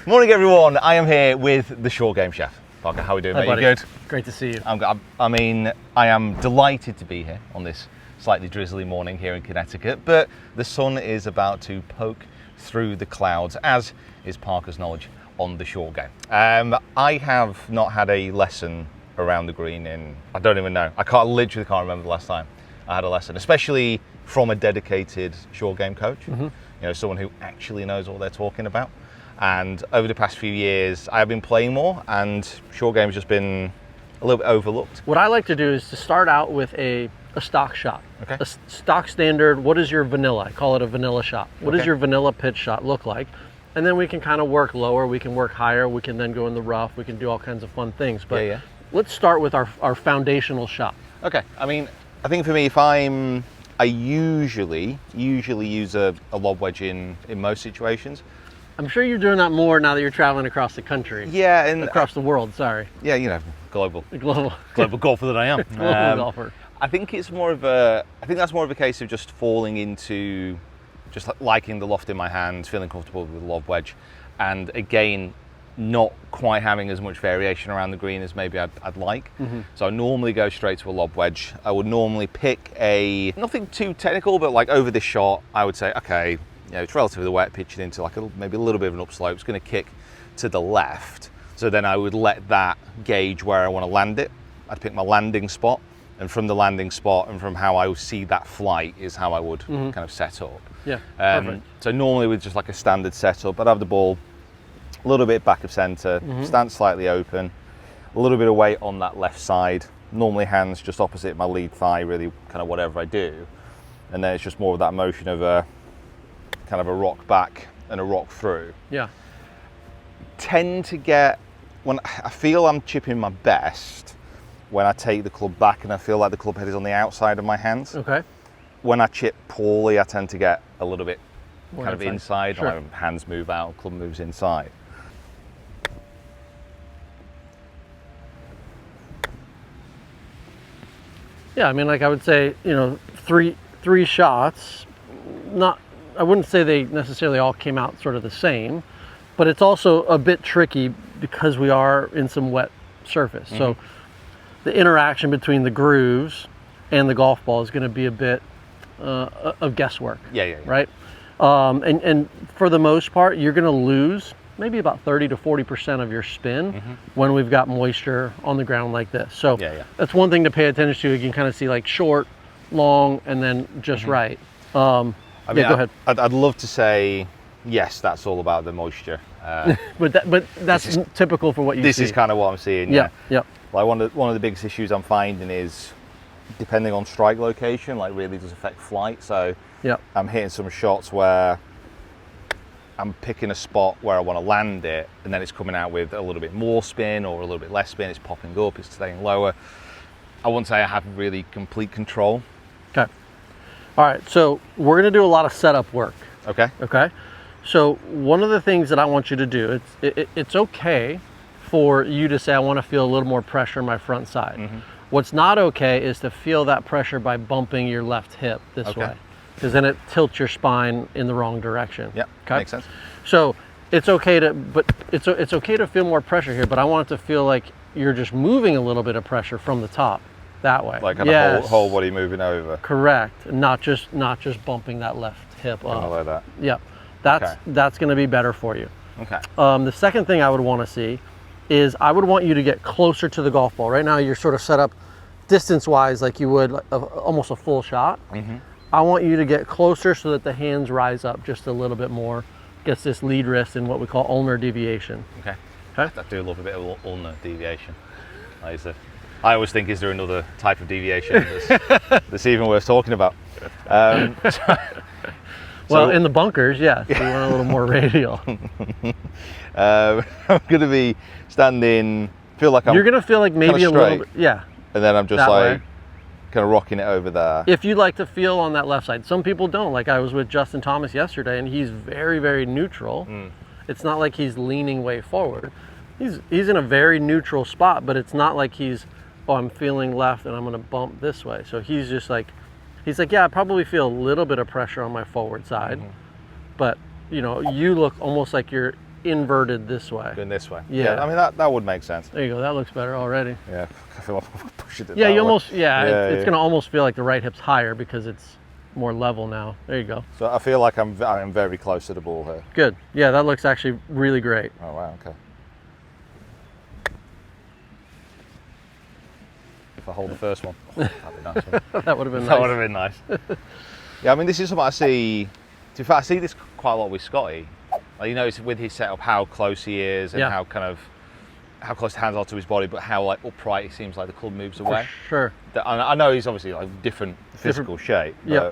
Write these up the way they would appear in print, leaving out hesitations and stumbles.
Morning, everyone. I am here with the Short Game Chef. Parker, how are we doing, Hi, mate? buddy. You good? Great to see you. I am delighted to be here on this slightly drizzly morning here in Connecticut, but the sun is about to poke through the clouds, as is Parker's knowledge on the short game. I have not had a lesson around the green in, I don't even know. I literally can't remember the last time I had a lesson, especially from a dedicated short game coach. Mm-hmm. You know, someone who actually knows what they're talking about. And over the past few years, I have been playing more, and short game has just been a little bit overlooked. What I like to do is to start out with a stock shot. Okay. A stock standard. What is your vanilla? I call it a vanilla shot. What does your vanilla pitch shot look like? And then we can kind of work lower, we can work higher, we can then go in the rough, we can do all kinds of fun things. But let's start with our foundational shot. Okay. I mean, I think for me, I usually use a lob wedge in most situations. I'm sure you're doing that more now that you're traveling across the country. Yeah, and across the world. Sorry. Yeah, you know, global golfer that I am. Global golfer. I think that's more of a case of just falling into just liking the loft in my hands, feeling comfortable with the lob wedge, and again, not quite having as much variation around the green as maybe I'd like. Mm-hmm. So I normally go straight to a lob wedge. I would normally pick nothing too technical, but like over this shot, I would say, okay, you know, it's relatively wet, pitching into like maybe a little bit of an upslope. It's going to kick to the left. So then I would let that gauge where I want to land it. I'd pick my landing spot, and from the landing spot and from how I see that flight is how I would kind of set up. Yeah, perfect. So normally with just like a standard setup, I'd have the ball a little bit back of center, stance slightly open, a little bit of weight on that left side, normally hands just opposite my lead thigh, really kind of whatever I do. And then it's just more of that motion of a kind of a rock back and a rock through. Yeah. Tend to get, when I feel I'm chipping my best, when I take the club back and I feel like the club head is on the outside of my hands. Okay. When I chip poorly, I tend to get a little bit more kind of inside. Sure. My hands move out, club moves inside. Yeah, I mean, like I would say, you know, three shots, I wouldn't say they necessarily all came out sort of the same, but it's also a bit tricky because we are in some wet surface. So the interaction between the grooves and the golf ball is going to be a bit of guesswork. Yeah. Right? And for the most part, you're going to lose maybe about 30 to 40% of your spin when we've got moisture on the ground like this. So that's one thing to pay attention to. You can kind of see like short, long, and then just right. I mean, go ahead. I'd love to say, yes, that's all about the moisture. but that's typical for what you see. This is kind of what I'm seeing, yeah. Like one of the biggest issues I'm finding is, depending on strike location, like really does affect flight. So I'm hitting some shots where I'm picking a spot where I want to land it, and then it's coming out with a little bit more spin or a little bit less spin. It's popping up, it's staying lower. I wouldn't say I have really complete control. Okay. All right, so we're going to do a lot of setup work. Okay. So one of the things that I want you to do, it's okay for you to say, I want to feel a little more pressure on my front side. What's not okay is to feel that pressure by bumping your left hip this way, because then it tilts your spine in the wrong direction. Yeah, makes sense. So it's okay to feel more pressure here, but I want it to feel like you're just moving a little bit of pressure from the top. That way, like kind of whole body moving over. Correct, not just bumping that left hip up. Kind of like that. Yep, that's going to be better for you. Okay. The second thing I would want to see is I would want you to get closer to the golf ball. Right now, you're sort of set up distance-wise like you would almost a full shot. I want you to get closer so that the hands rise up just a little bit more. Gets this lead wrist in what we call ulnar deviation. Okay. I do love a bit of ulnar deviation. I always think, is there another type of deviation that's even worth talking about? Well, in the bunkers, yes. We want a little more radial. I'm going to be standing, feel like You're going to feel like maybe a little bit, and then I'm just like kind of rocking it over there. If you like to feel on that left side. Some people don't. Like I was with Justin Thomas yesterday, and he's very, very neutral. It's not like he's leaning way forward. He's in a very neutral spot, but it's not like he's, oh, I'm feeling left and I'm going to bump this way. So he's just like, yeah, I probably feel a little bit of pressure on my forward side, but you know, you look almost like you're inverted this way. Going this way. Yeah. I mean, that would make sense. There you go. That looks better already. Yeah. I feel like I'm pushing it Yeah, that you way. almost, Yeah, it's going to almost feel like the right hip's higher because it's more level now. There you go. So I feel like I'm very close to the ball here. Good. Yeah, that looks actually really great. Oh, wow, okay. If I hold the first one, that'd be nice. Wouldn't it? That would have been That nice. would have been nice. Yeah, I mean, this is something I see. In fact, I see this quite a lot with Scotty. Like, you know, it's with his setup, how close he is and Yeah. how close the hands are to his body, but how like upright it seems like the club moves away. For sure. I know he's obviously like different physical shape. Yeah.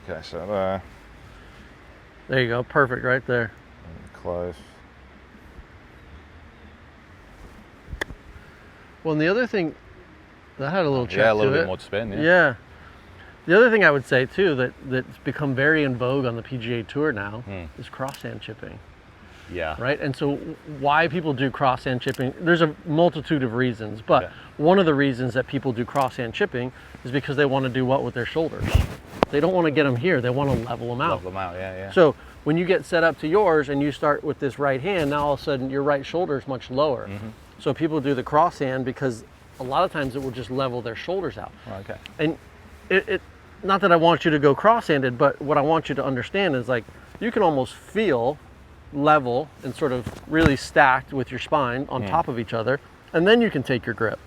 Okay, so there, There you go. Perfect right there. close. Well, and the other thing, that had a little check Yeah, a little to bit it. more to spin. Yeah. Yeah. The other thing I would say too that's become very in vogue on the PGA Tour now is cross-hand chipping, Yeah. right? And so why people do cross-hand chipping, there's a multitude of reasons, but Yeah. one of the reasons that people do cross-hand chipping is because they want to do what with their shoulders? They don't want to get them here, they want to level them out. Level them out. Yeah, yeah. So when you get set up to yours and you start with this right hand, now all of a sudden your right shoulder is much lower. So people do the cross hand because a lot of times it will just level their shoulders out. Okay. And it not that I want you to go cross-handed, but what I want you to understand is like you can almost feel level and sort of really stacked with your spine on top of each other, and then you can take your grip.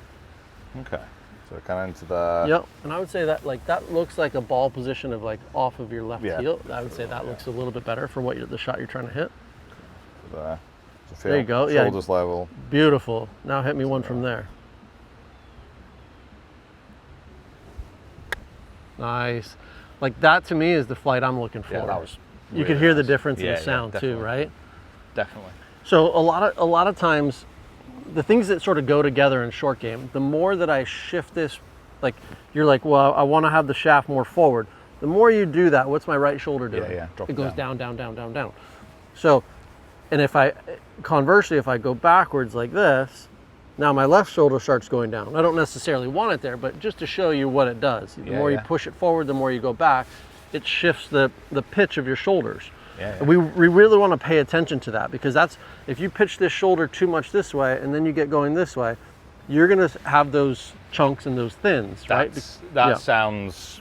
Okay. So kind of into the. Yep. And I would say that like that looks like a ball position of like off of your left Yeah. heel. I would say that looks a little bit better for the shot you're trying to hit. There. So feel There you go, yeah. Shoulders level. Beautiful. Now hit me one from there. Nice. Like that to me is the flight I'm looking for. Yeah, that was. You really can hear the nice. difference in Yeah, the sound too, definitely. right? Definitely. So a lot of times, the things that sort of go together in short game, the more that I shift this, like you're like, well, I want to have the shaft more forward. The more you do that, what's my right shoulder doing? Yeah. Drop It goes down. down. So, and conversely, if I go backwards like this, now my left shoulder starts going down. I don't necessarily want it there, but just to show you what it does. The more you push it forward, the more you go back, it shifts the pitch of your shoulders. Yeah. And we really want to pay attention to that because that's, if you pitch this shoulder too much this way and then you get going this way, you're going to have those chunks and those thins, right? That sounds,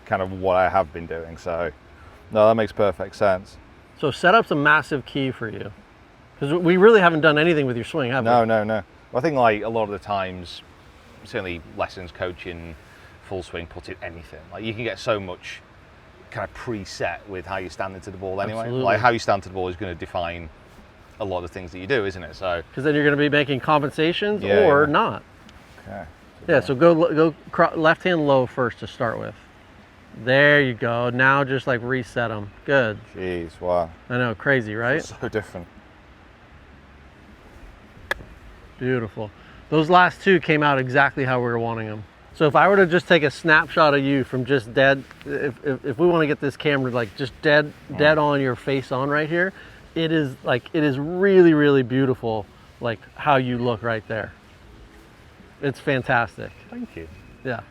kind of what I have been doing. So, no, that makes perfect sense. So setup's a massive key for you because we really haven't done anything with your swing, have we? No. I think like a lot of the times, certainly lessons, coaching, full swing, putting anything, like you can get so much kind of preset with how you stand into the ball anyway. Absolutely. Like how you stand to the ball is going to define a lot of the things that you do, isn't it? So Because then you're going to be making compensations Yeah, or yeah. not. okay. Yeah, so go left hand low first to start with. There you go. Now just like reset them. Good. Jeez, wow. I know, crazy, right? So different. Beautiful. Those last two came out exactly how we were wanting them. So if I were to just take a snapshot of you from just dead, if we want to get this camera like just dead on your face on right here, it is really, really beautiful, like how you look right there. It's fantastic. Thank you. Yeah.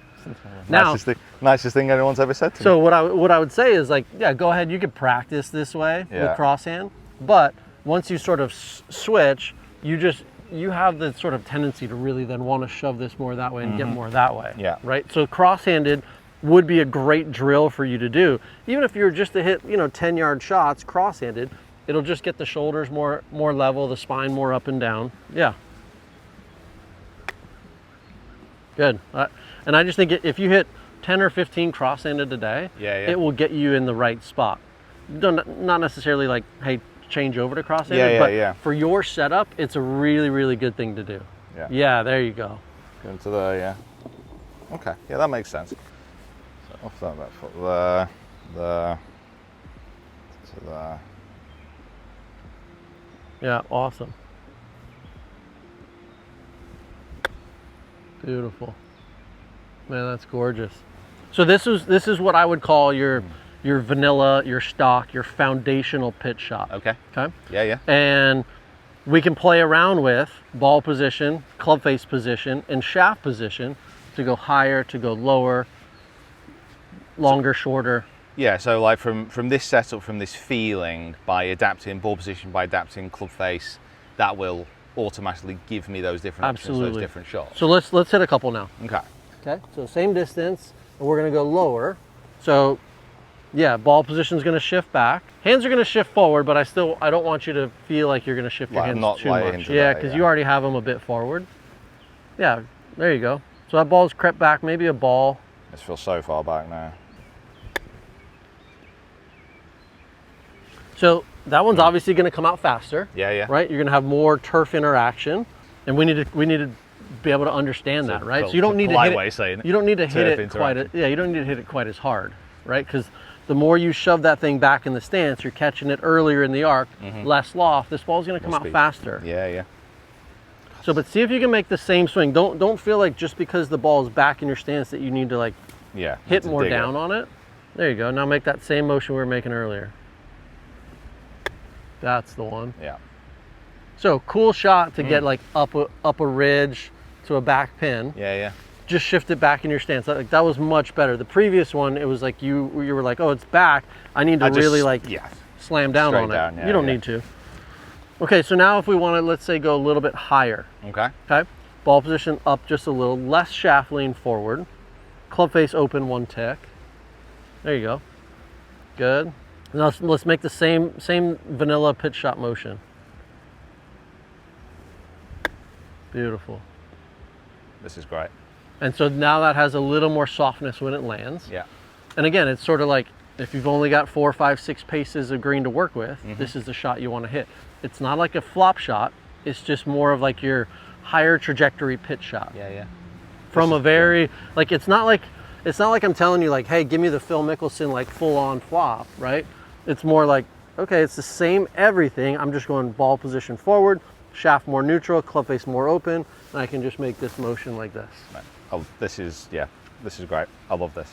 Now, Nicest thing anyone's ever said to me. so what I would say is like, yeah, go ahead. You could practice this way Yeah. with crosshand, but once you sort of switch, you have the sort of tendency to really then want to shove this more that way and get more that way. Yeah. Right. So cross-handed would be a great drill for you to do. Even if you're just to hit 10-yard shots cross-handed, it'll just get the shoulders more level, the spine more up and down. Yeah. Good. And I just think if you hit 10 or 15 cross-handed a day, it will get you in the right spot. Not necessarily like, hey, change over to cross-handed, but for your setup, it's a really, really good thing to do. Yeah. Yeah, there you go. Go into there, yeah. Okay, yeah, that makes sense. So off that foot there, to there. Yeah, awesome. Beautiful. Man, that's gorgeous. So this is what I would call your vanilla, your stock, your foundational pitch shot. Okay. Okay. Yeah. And we can play around with ball position, club face position, and shaft position to go higher, to go lower, longer, shorter. Yeah, so like from this setup, from this feeling, by adapting ball position, by adapting club face, that will automatically give me those different options, those different shots. So let's hit a couple now. Okay. Okay, so same distance, and we're gonna go lower. So yeah, ball position's gonna shift back. Hands are gonna shift forward, but I don't want you to feel like you're gonna shift your hands too much. Yeah, because you already have them a bit forward. Yeah, there you go. So that ball's crept back, maybe a ball. This feels so far back now. So that one's obviously gonna come out faster. Yeah, yeah. Right, you're gonna have more turf interaction, and we need to be able to understand that, right? So you don't need to hit it. You don't need to hit it quite. You don't need to hit it quite as hard, right? Because the more you shove that thing back in the stance, you're catching it earlier in the arc, less loft. This ball's going to come out faster. Yeah, yeah. So, but see if you can make the same swing. Don't feel like just because the ball is back in your stance that you need to like hit more down on it. There you go. Now make that same motion we were making earlier. That's the one. Yeah. So cool shot to get like up a ridge to a back pin. Yeah, yeah. Just shift it back in your stance. That was much better. The previous one, it was like you were like, oh, it's back. I need to really slam down on it. Yeah, you don't need to. Okay, so now if we want to, let's say, go a little bit higher. Okay. Okay. Ball position up just a little, less shaft lean forward. Club face open one tick. There you go. Good. Now let's make the same vanilla pitch shot motion. Beautiful. This is great. And so now that has a little more softness when it lands. Yeah. And again, it's sort of like if you've only got 4, 5, 6 paces of green to work with, this is the shot you want to hit. It's not like a flop shot. It's just more of like your higher trajectory pitch shot. Yeah, yeah. From a very, like, it's not like I'm telling you like, hey, give me the Phil Mickelson like full on flop, right? It's more like, okay, it's the same everything. I'm just going ball position forward, shaft more neutral, club face more open, and I can just make this motion like this. Oh, this is great. I love this.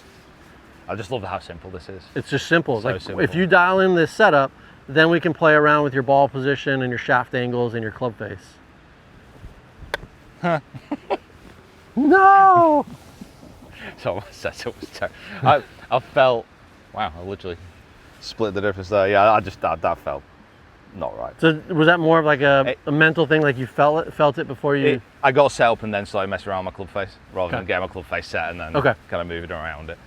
I just love how simple this is. It's just simple. So like simple. If you dial in this setup, then we can play around with your ball position and your shaft angles and your club face. No! So my setup was terrible. I felt, wow, I literally split the difference there. Yeah, that felt not right. So was that more of like a mental thing, like you felt it before you? I got set up and then started messing around my club face rather than getting my club face set and then kind of moving around it.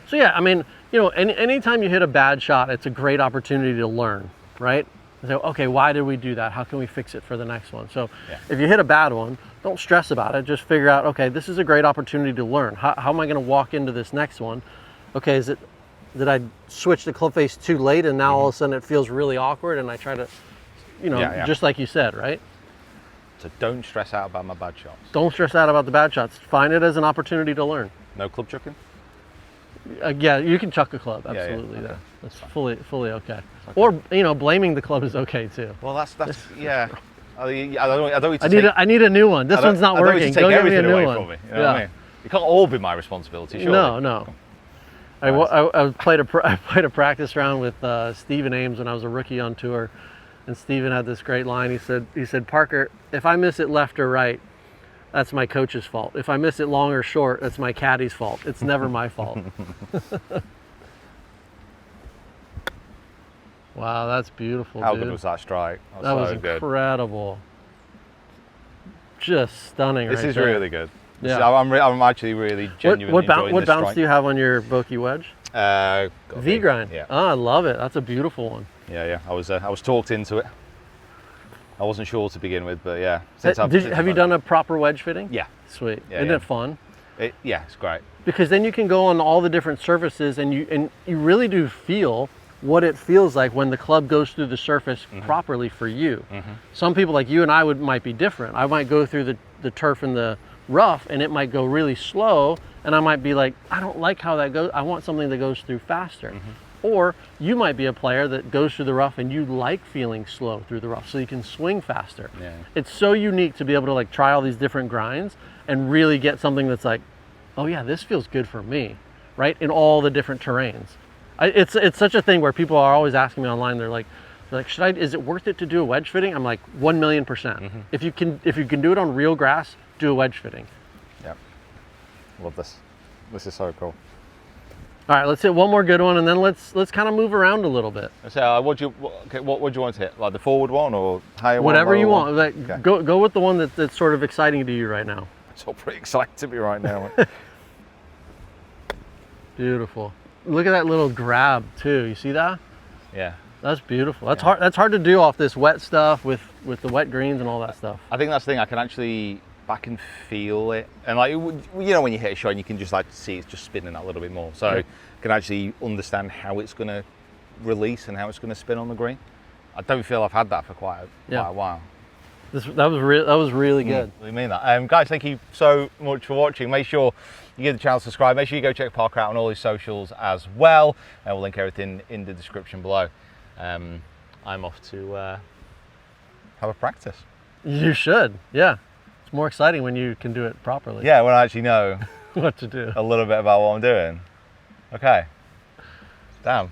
So yeah, I mean, you know, anytime you hit a bad shot, it's a great opportunity to learn, right? So, okay, why did we do that? How can we fix it for the next one? So if you hit a bad one, don't stress about it. Just figure out, okay, this is a great opportunity to learn. How am I going to walk into this next one? Okay, did I switch the club face too late and now all of a sudden it feels really awkward and I try to, you know, just like you said, right? So don't stress out about my bad shots. Don't stress out about the bad shots. Find it as an opportunity to learn. No club chucking? Yeah, you can chuck a club, absolutely. Okay. That's fully okay. Or, you know, blaming the club is okay too. Well, that's yeah. I need a new one. This one's not working. Don't give me a new one. You know what I mean? It can't all be my responsibility, surely. No. I played a practice round with Stephen Ames when I was a rookie on tour, and Stephen had this great line. He said, Parker, if I miss it left or right, that's my coach's fault. If I miss it long or short, that's my caddy's fault. It's never my fault. Wow, that's beautiful. How good was that strike? That was incredible. Just stunning. This is there. really good. Yeah. I'm actually really genuinely enjoying what this bounce strike. do you have on your Vokey wedge? V grind. Yeah. Oh, I love it. That's a beautiful one. Yeah. I was talked into it. I wasn't sure to begin with, but yeah. Have you done a proper wedge fitting? Yeah. Sweet. Isn't it fun? It's great. Because then you can go on all the different surfaces and you really do feel what it feels like when the club goes through the surface properly for you. Some people like you and I might be different. I might go through the turf and the rough and it might go really slow and I might be like, I don't like how that goes. I want something that goes through faster. Or you might be a player that goes through the rough and you like feeling slow through the rough so you can swing faster. Yeah. It's so unique to be able to like try all these different grinds and really get something that's like, oh yeah, this feels good for me, right? In all the different terrains. It's such a thing where people are always asking me online, they're like, is it worth it to do a wedge fitting? I'm like, 1,000,000%. If you can do it on real grass, do a wedge fitting. Yeah. Love this. This is so cool. All right, let's hit one more good one, and then let's kind of move around a little bit. So, what do you want to hit? Like the forward one or higher one? Whatever you want. One? Like, Okay. go with the one that's sort of exciting to you right now. It's all pretty exciting to me right now. Beautiful. Look at that little grab too. You see that? Yeah. That's beautiful. That's hard. That's hard to do off this wet stuff with the wet greens and all that stuff. I think that's the thing. I can actually back and feel it, and like you know when you hit a shot, and you can just like see it's just spinning that little bit more. So I can actually understand how it's going to release and how it's going to spin on the green. I don't feel I've had that for quite a while. That was really good. We mean that. Guys, thank you so much for watching. Make sure you give the channel a subscribe. Make sure you go check Parker out on all his socials as well. And we'll link everything in the description below. I'm off to have a practice. You should, yeah. It's more exciting when you can do it properly. Yeah, when I actually know what to do. A little bit about what I'm doing. Okay. Damn.